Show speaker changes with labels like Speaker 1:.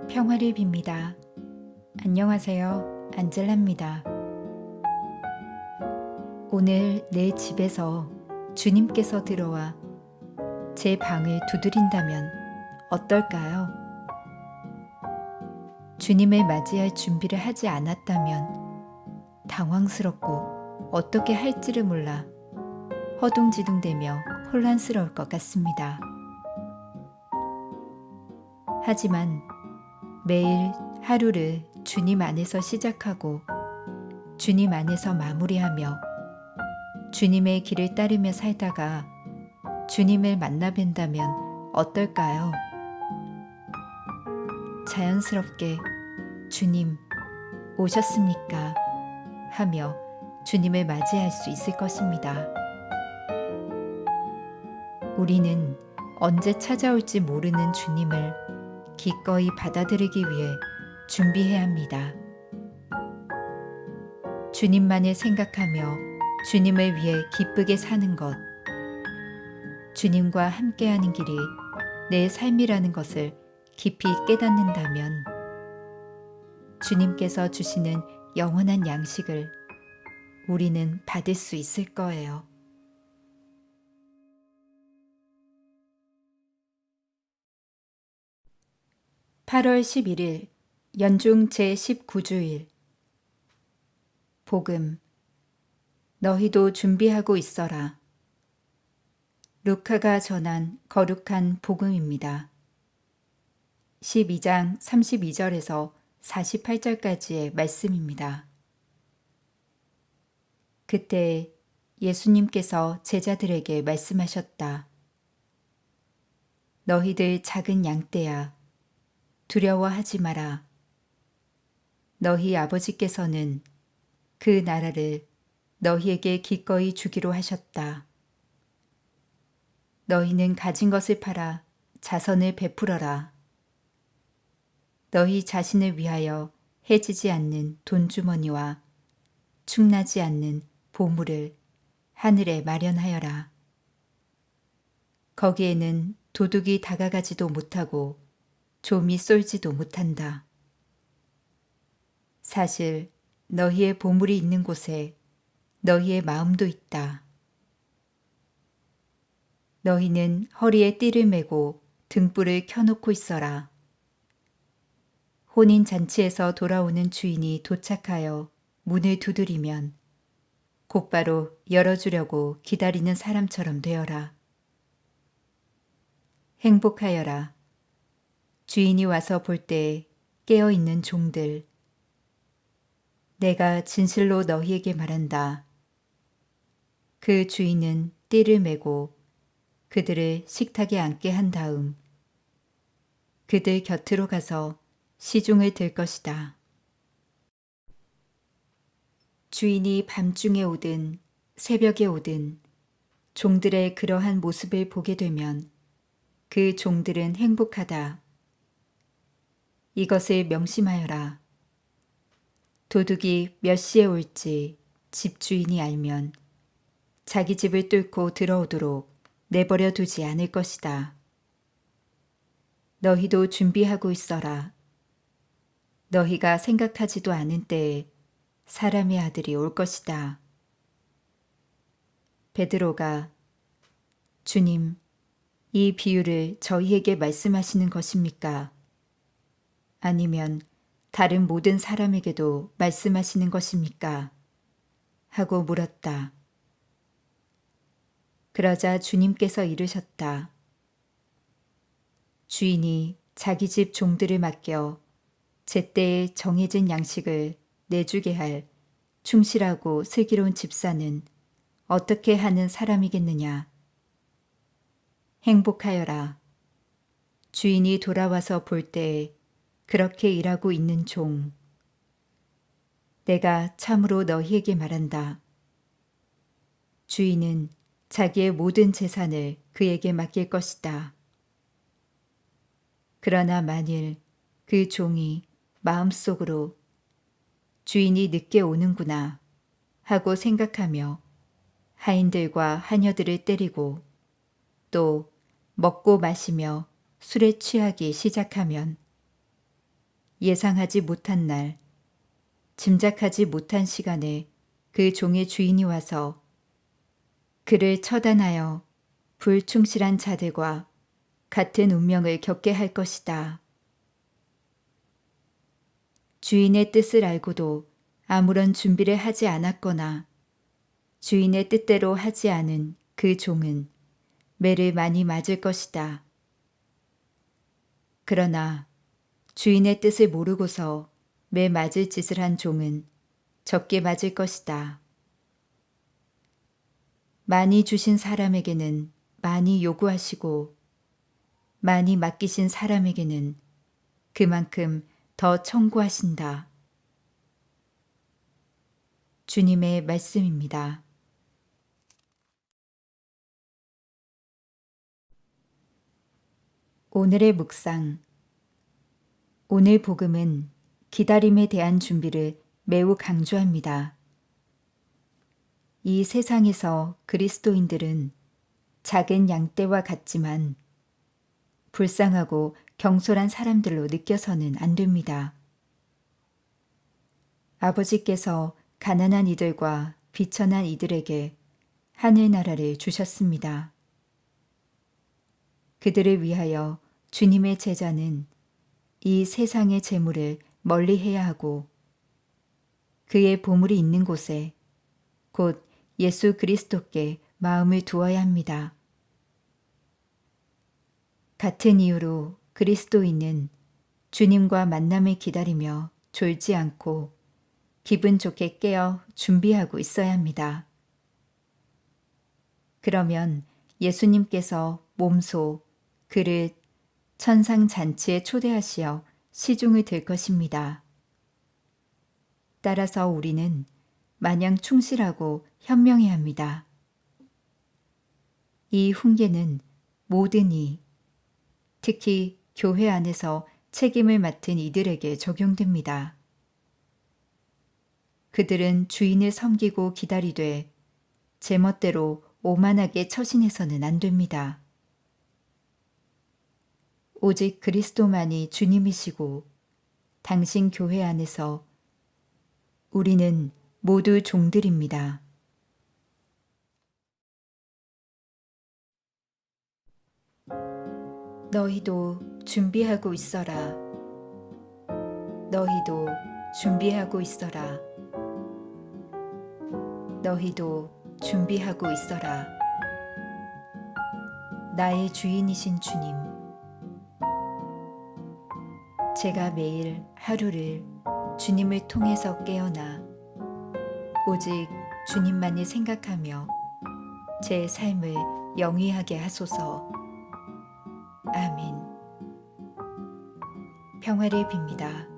Speaker 1: 평화를 빕니다. 안녕하세요. 안젤라입니다. 오늘 내 집에서 주님께서 들어와 제 방을 두드린다면 어떨까요? 주님을 맞이할 준비를 하지 않았다면 당황스럽고 어떻게 할지를 몰라 허둥지둥대며 혼란스러울 것 같습니다. 하지만 매일 하루를 주님 안에서 시작하고 주님 안에서 마무리하며 주님의 길을 따르며 살다가 주님을 만나 뵌다면 어떨까요? 자연스럽게 주님 오셨습니까? 하며 주님을 맞이할 수 있을 것입니다. 우리는 언제 찾아올지 모르는 주님을 기꺼이 받아들이기 위해 준비해야 합니다. 주님만을 생각하며 주님을 위해 기쁘게 사는 것, 주님과 함께하는 길이 내 삶이라는 것을 깊이 깨닫는다면 주님께서 주시는 영원한 양식을 우리는 받을 수 있을 거예요. (8월 11일) 연중 제19주일 복음 너희도 준비하고 있어라. 루카가 전한 거룩한 복음입니다. 12장 32절에서 48절까지의 말씀입니다. 그때 예수님께서 제자들에게 말씀하셨다. 너희들 작은 양떼야, 두려워하지 마라. 너희 아버지께서는 그 나라를 너희에게 기꺼이 주기로 하셨다. 너희는 가진 것을 팔아 자선을 베풀어라. 너희 자신을 위하여 해지지 않는 돈주머니와 충나지 않는 보물을 하늘에 마련하여라. 거기에는 도둑이 다가가지도 못하고 좀이 쏠지도 못한다. 사실 너희의 보물이 있는 곳에 너희의 마음도 있다. 너희는 허리에 띠를 매고 등불을 켜놓고 있어라. 혼인잔치에서 돌아오는 주인이 도착하여 문을 두드리면 곧바로 열어주려고 기다리는 사람처럼 되어라. 행복하여라. 주인이 와서 볼 때 깨어있는 종들. 내가 진실로 너희에게 말한다. 그 주인은 띠를 매고 그들을 식탁에 앉게 한 다음 그들 곁으로 가서 시중을 들 것이다. 주인이 밤중에 오든 새벽에 오든 종들의 그러한 모습을 보게 되면 그 종들은 행복하다. 이것을 명심하여라. 도둑이 몇 시에 올지 집주인이 알면 자기 집을 뚫고 들어오도록 내버려 두지 않을 것이다. 너희도 준비하고 있어라. 너희가 생각하지도 않은 때에 사람의 아들이 올 것이다. 베드로가 주님, 이 비유를 저희에게 말씀하시는 것입니까? 아니면 다른 모든 사람에게도 말씀하시는 것입니까? 하고 물었다. 그러자 주님께서 이르셨다. 주인이 자기 집 종들을 맡겨 제때에 정해진 양식을 내주게 할 충실하고 슬기로운 집사는 어떻게 하는 사람이겠느냐. 행복하여라. 주인이 돌아와서 볼 때에 그렇게 일하고 있는 종. 내가 참으로 너희에게 말한다. 주인은 자기의 모든 재산을 그에게 맡길 것이다. 그러나 만일 그 종이 마음속으로 주인이 늦게 오는구나 하고 생각하며 하인들과 하녀들을 때리고 또 먹고 마시며 술에 취하기 시작하면 예상하지 못한 날, 짐작하지 못한 시간에 그 종의 주인이 와서 그를 처단하여 불충실한 자들과 같은 운명을 겪게 할 것이다. 주인의 뜻을 알고도 아무런 준비를 하지 않았거나 주인의 뜻대로 하지 않은 그 종은 매를 많이 맞을 것이다. 그러나 주인의 뜻을 모르고서 매 맞을 짓을 한 종은 적게 맞을 것이다. 많이 주신 사람에게는 많이 요구하시고 많이 맡기신 사람에게는 그만큼 더 청구하신다. 주님의 말씀입니다. 오늘의 묵상. 오늘 복음은 기다림에 대한 준비를 매우 강조합니다. 이 세상에서 그리스도인들은 작은 양떼와 같지만 불쌍하고 경솔한 사람들로 느껴서는 안 됩니다. 아버지께서 가난한 이들과 비천한 이들에게 하늘나라를 주셨습니다. 그들을 위하여 주님의 제자는 이 세상의 재물을 멀리 해야 하고 그의 보물이 있는 곳에 곧 예수 그리스도께 마음을 두어야 합니다. 같은 이유로 그리스도인은 주님과 만남을 기다리며 졸지 않고 기분 좋게 깨어 준비하고 있어야 합니다. 그러면 예수님께서 몸소 그를 천상잔치에 초대하시어 시중을 들 것입니다. 따라서 우리는 마냥 충실하고 현명해야 합니다. 이 훈계는 모든 이, 특히 교회 안에서 책임을 맡은 이들에게 적용됩니다. 그들은 주인을 섬기고 기다리되 제멋대로 오만하게 처신해서는 안 됩니다. 오직 그리스도만이 주님이시고 당신 교회 안에서 우리는 모두 종들입니다. 너희도 준비하고 있어라. 너희도 준비하고 있어라. 너희도 준비하고 있어라. 나의 주인이신 주님. 제가 매일 하루를 주님을 통해서 깨어나 오직 주님만을 생각하며 제 삶을 영위하게 하소서. 아멘. 평화를 빕니다.